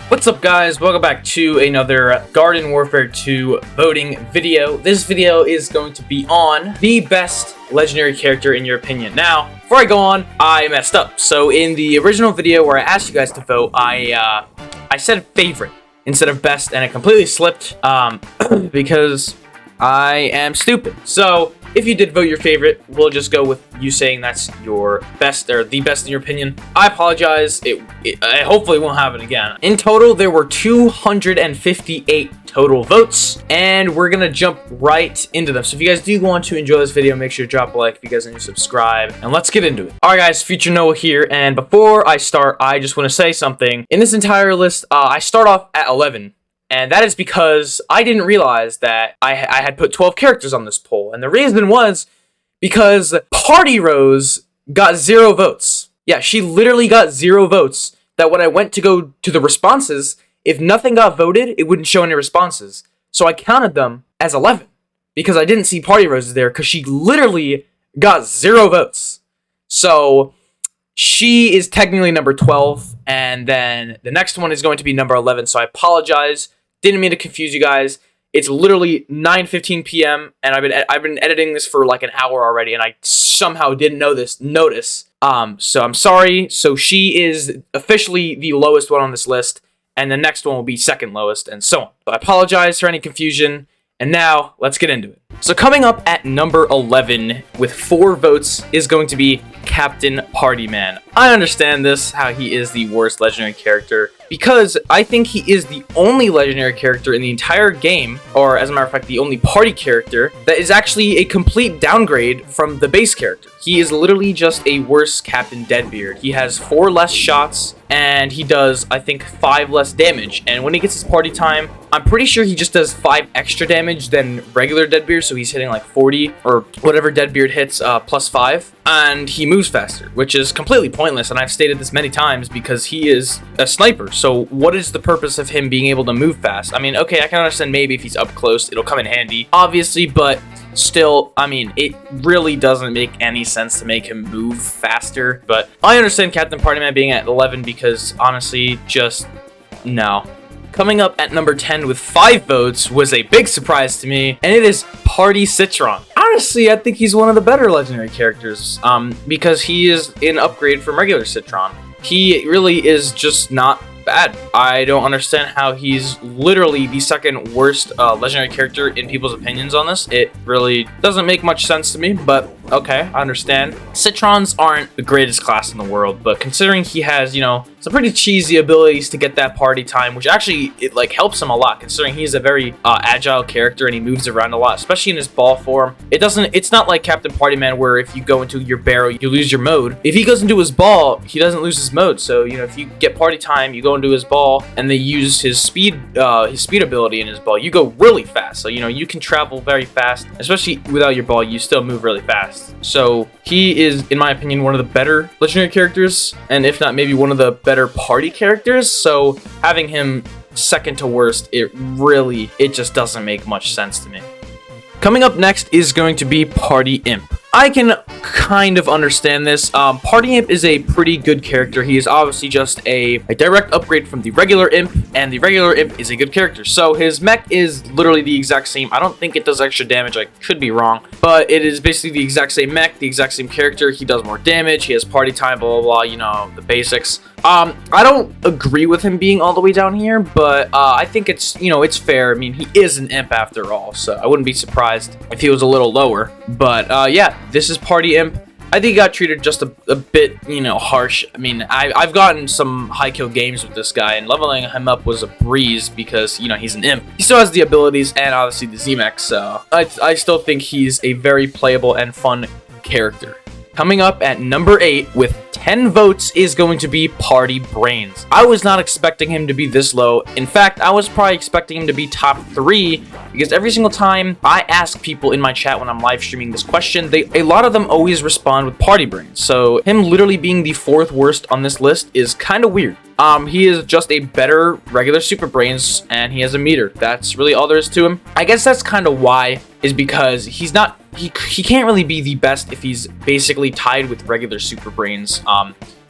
What's up, guys? Welcome back to another Garden Warfare 2 voting video. This video is going to be on the best legendary character in your opinion. Now, before I go on, I messed up. So in the original video where I asked you guys to vote, I said favorite instead of best, and it completely slipped because I am stupid. So if you did vote your favorite, we'll just go with you saying that's your best, or the best in your opinion. I apologize. I hopefully won't happen again. In total, there were 258 total votes, and we're gonna jump right into them. So if you guys do want to enjoy this video, make sure to drop a like. If you guys need to subscribe, and let's get into it. All right, guys, Future Noah here, and before I start, I just want to say something. In this entire list, I start off at 11. And that is because I didn't realize that I had put 12 characters on this poll. And the reason was because Party Rose got 0 votes. Yeah, she literally got 0 votes. That when I went to go to the responses, if nothing got voted, it wouldn't show any responses. So I counted them as 11. Because I didn't see Party Rose there, because she literally got 0 votes. So she is technically number 12. And then the next one is going to be number 11. So I apologize. Didn't mean to confuse you guys. It's literally 9:15 p.m. and I've been editing this for like an hour already, and I somehow didn't notice. So I'm sorry. So she is officially the lowest one on this list, and the next one will be second lowest, and so on. So I apologize for any confusion. And now, let's get into it. So coming up at number 11 with 4 votes is going to be Captain Partyman. I understand this, how he is the worst legendary character, because I think he is the only legendary character in the entire game, or as a matter of fact, the only party character, that is actually a complete downgrade from the base character. He is literally just a worse Captain Deadbeard. He has 4 less shots, and he does, I think, 5 less damage. And when he gets his party time, I'm pretty sure he just does 5 extra damage than regular Deadbeard, so he's hitting like 40, or whatever Deadbeard hits, plus 5. And he moves faster, which is completely pointless, and I've stated this many times, because he is a sniper. So what is the purpose of him being able to move fast? I mean, okay, I can understand maybe if he's up close, it'll come in handy, obviously, but still, I mean, it really doesn't make any sense to make him move faster. But I understand Captain Partyman being at 11 because, honestly, just no. Coming up at number 10 with 5 votes was a big surprise to me, and it is Party Citron. Honestly, I think he's one of the better legendary characters, because he is an upgrade from regular Citron. He really is just not bad. I don't understand how he's literally the second worst legendary character in people's opinions on this. It really doesn't make much sense to me, but okay, I understand. Citrons aren't the greatest class in the world, but considering he has, you know, some pretty cheesy abilities to get that party time, which actually, it like helps him a lot, considering he's a very agile character and he moves around a lot, especially in his ball form. It's not like Captain Partyman where if you go into your barrel, you lose your mode. If he goes into his ball, he doesn't lose his mode. So, you know, if you get party time, you go into his ball and they use his speed ability in his ball, you go really fast. So, you know, you can travel very fast, especially without your ball, you still move really fast. So he is, in my opinion, one of the better legendary characters, and if not, maybe one of the better party characters. So having him second to worst, it just doesn't make much sense to me. Coming up next is going to be Party Imp. I can kind of understand this. Party Imp is a pretty good character. He is obviously just a direct upgrade from the regular Imp, and the regular Imp is a good character. So his mech is literally the exact same. I don't think it does extra damage. I could be wrong, but it is basically the exact same mech, the exact same character. He does more damage. He has party time, blah, blah, blah, you know, the basics. I don't agree with him being all the way down here, but I think it's, you know, it's fair. I mean, he is an Imp after all, so I wouldn't be surprised if he was a little lower. But yeah, this is Party Imp. I think he got treated just a bit, you know, harsh. I mean, I've gotten some high kill games with this guy, and leveling him up was a breeze because, you know, he's an Imp. He still has the abilities and obviously the Z-Mech, so I still think he's a very playable and fun character. Coming up at number 8 with 10 votes is going to be Party Brains. I was not expecting him to be this low. In fact, I was probably expecting him to be top 3 because every single time I ask people in my chat when I'm live streaming this question, a lot of them always respond with Party Brains. So him literally being the 4th worst on this list is kind of weird. He is just a better regular Super Brains, and he has a meter. That's really all there is to him. I guess that's kind of why, is because he's not, he can't really be the best if he's basically tied with regular Super Brains,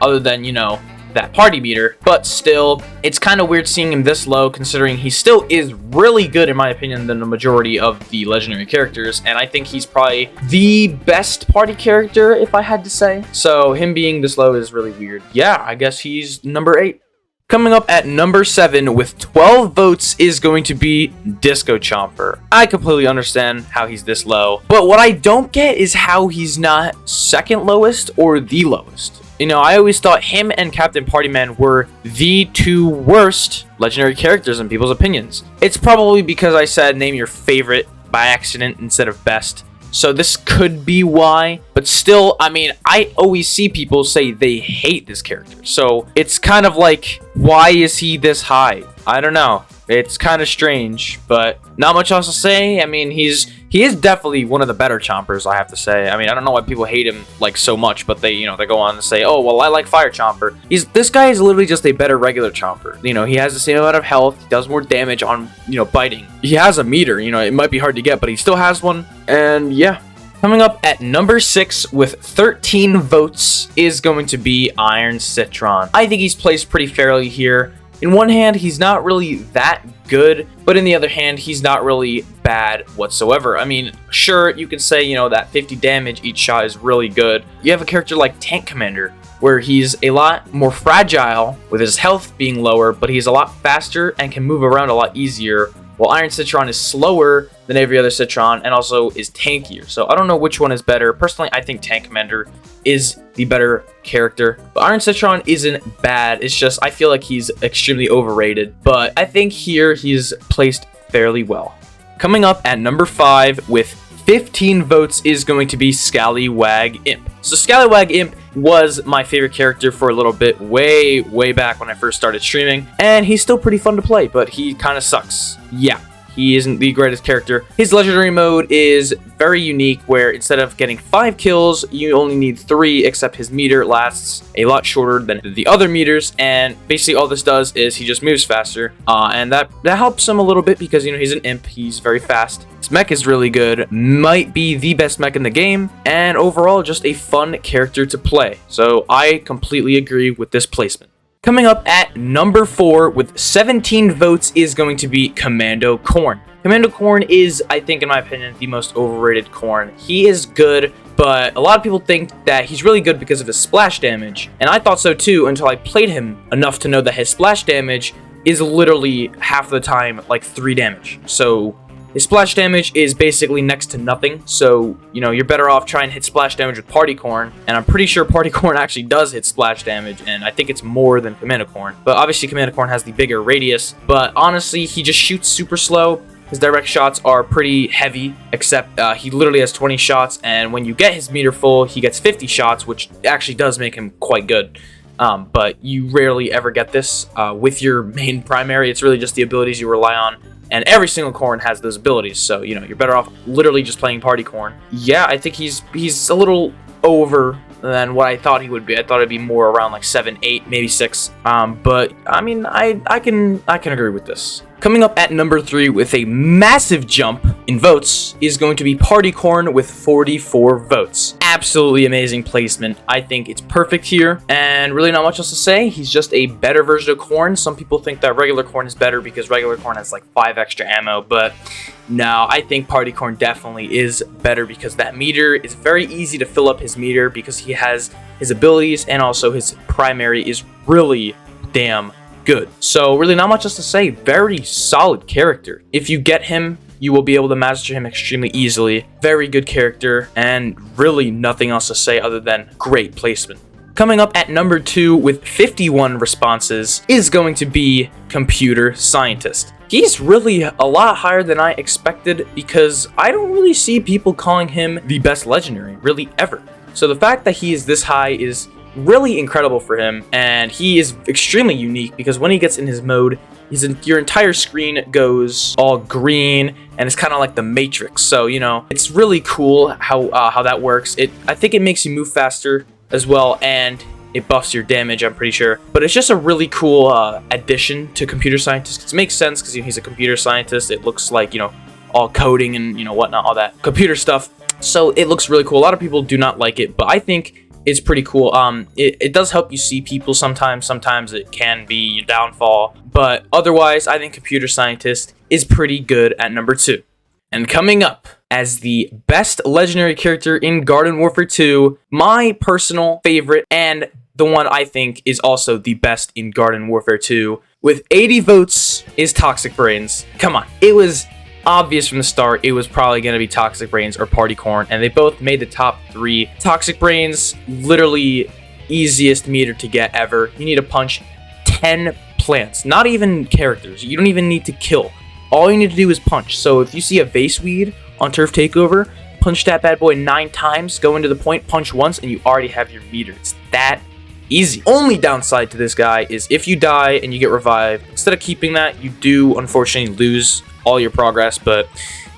other than, you know, that party meter, but still, it's kind of weird seeing him this low considering he still is really good in my opinion than the majority of the legendary characters, and I think he's probably the best party character if I had to say. So him being this low is really weird. Yeah, I guess he's number 8. Coming up at number 7 with 12 votes is going to be Disco Chomper. I completely understand how he's this low, but what I don't get is how he's not second lowest or the lowest. You know, I always thought him and Captain Partyman were the 2 worst legendary characters in people's opinions. It's probably because I said name your favorite by accident instead of best. So this could be why, but still, I mean, I always see people say they hate this character. So it's kind of like, why is he this high? I don't know. It's kind of strange, but not much else to say. I mean, he is definitely one of the better Chompers, I have to say. I mean, I don't know why people hate him like so much, but they go on to say, oh, well, I like Fire Chomper. This guy is literally just a better regular Chomper. You know, he has the same amount of health, he does more damage on, biting. He has a meter, it might be hard to get, but he still has one, and yeah. Coming up at number 6 with 13 votes is going to be Iron Citron. I think he's placed pretty fairly here. In one hand, he's not really that good, but in the other hand, he's not really bad whatsoever. I mean, sure, you can say, that 50 damage each shot is really good. You have a character like Tank Commander, where he's a lot more fragile with his health being lower, but he's a lot faster and can move around a lot easier, while Iron Citron is slower than every other Citron and also is tankier. So I don't know which one is better. Personally, I think Tank Commander is the better character. But Iron Citron isn't bad. It's just I feel like he's extremely overrated. But I think here he's placed fairly well. Coming up at number 5 with 15 votes is going to be Scallywag Imp. So Scallywag Imp was my favorite character for a little bit way back when I first started streaming, and he's still pretty fun to play, but he kind of sucks. Yeah, he isn't the greatest character. His legendary mode is very unique, where instead of getting 5 kills, you only need 3, except his meter lasts a lot shorter than the other meters, and basically all this does is he just moves faster, and that helps him a little bit because, he's an imp, he's very fast. His mech is really good, might be the best mech in the game, and overall just a fun character to play. So I completely agree with this placement. Coming up at number 4 with 17 votes is going to be Commando Corn. Commando Corn is, I think in my opinion, the most overrated Corn. He is good, but a lot of people think that he's really good because of his splash damage, and I thought so too until I played him enough to know that his splash damage is literally half the time like 3 damage. So his splash damage is basically next to nothing, so, you're better off trying to hit splash damage with Party Corn, and I'm pretty sure Party Corn actually does hit splash damage, and I think it's more than Commando Corn. But obviously Commando Corn has the bigger radius, but honestly, he just shoots super slow. His direct shots are pretty heavy, except he literally has 20 shots, and when you get his meter full, he gets 50 shots, which actually does make him quite good. But you rarely ever get this with your main primary. It's really just the abilities you rely on. And every single Corn has those abilities, so, you're better off literally just playing Party Corn. Yeah, I think he's a little over than what I thought he would be. I thought it'd be more around like 7, 8, maybe 6. But, I mean, I can agree with this. Coming up at number 3 with a massive jump in votes is going to be Party Corn with 44 votes. Absolutely amazing placement. I think it's perfect here, and really not much else to say. He's just a better version of Corn. Some people think that regular Corn is better because regular Corn has like 5 extra ammo, but no, I think Party Corn definitely is better because that meter is very easy to fill up his meter because he has his abilities, and also his primary is really damn good. So really not much else to say. Very solid character. If you get him, you will be able to master him extremely easily. Very good character, and really nothing else to say other than great placement. Coming up at number 2 with 51 responses is going to be Computer Scientist. He's really a lot higher than I expected because I don't really see people calling him the best legendary, really ever. So the fact that he is this high is really incredible for him, and he is extremely unique because when he gets in his mode, your entire screen goes all green, and it's kind of like the Matrix. So it's really cool how that works. I think it makes you move faster as well, and it buffs your damage, I'm pretty sure. But it's just a really cool addition to Computer Scientist. It makes sense because he's a computer scientist. It looks like all coding and whatnot, all that computer stuff. So it looks really cool. A lot of people do not like it, but I think it's pretty cool. It does help you see people sometimes. Sometimes it can be your downfall. But otherwise, I think Computer Scientist is pretty good at number 2. And coming up as the best legendary character in Garden Warfare 2, my personal favorite and the one I think is also the best in Garden Warfare 2, with 80 votes, is Toxic Brains. Come on, it was obvious from the start it was probably going to be Toxic Brains or Party Corn, and they both made the top 3. Toxic Brains, literally easiest meter to get ever. You need to punch 10 plants, not even characters. You don't even need to kill. All you need to do is punch. So if you see a Vase Weed on Turf Takeover, punch that bad boy 9 times, go into the point, punch once, and you already have your meter. It's that easy. Only downside to this guy is if you die and you get revived, instead of keeping that, you do unfortunately lose all your progress. But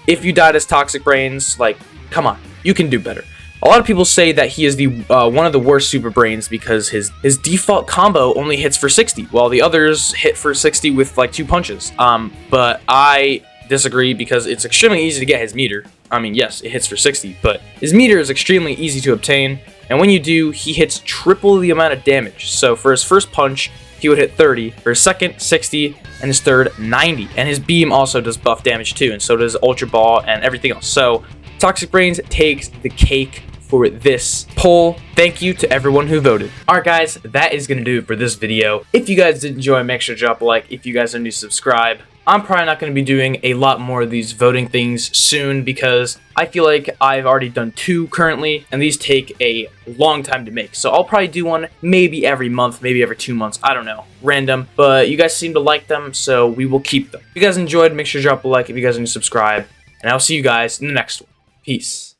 if you died as Toxic Brains, like, come on, you can do better. A lot of people say that he is the one of the worst Super Brains because his default combo only hits for 60, while the others hit for 60 with like 2 punches. But I disagree because it's extremely easy to get his meter. I mean, yes, it hits for 60, but his meter is extremely easy to obtain, and when you do, he hits triple the amount of damage. So for his first punch, he would hit 30, for his second, 60, and his third, 90. And his beam also does buff damage too, and so does Ultra Ball and everything else. So Toxic Brains takes the cake for this poll. Thank you to everyone who voted. Alright guys, that is going to do it for this video. If you guys did enjoy, make sure to drop a like. If you guys are new, subscribe. I'm probably not going to be doing a lot more of these voting things soon because I feel like I've already done 2 currently, and these take a long time to make. So I'll probably do one maybe every month, maybe every 2 months. I don't know. Random. But you guys seem to like them, so we will keep them. If you guys enjoyed, make sure to drop a like. If you guys are new, subscribe. And I'll see you guys in the next one. Peace.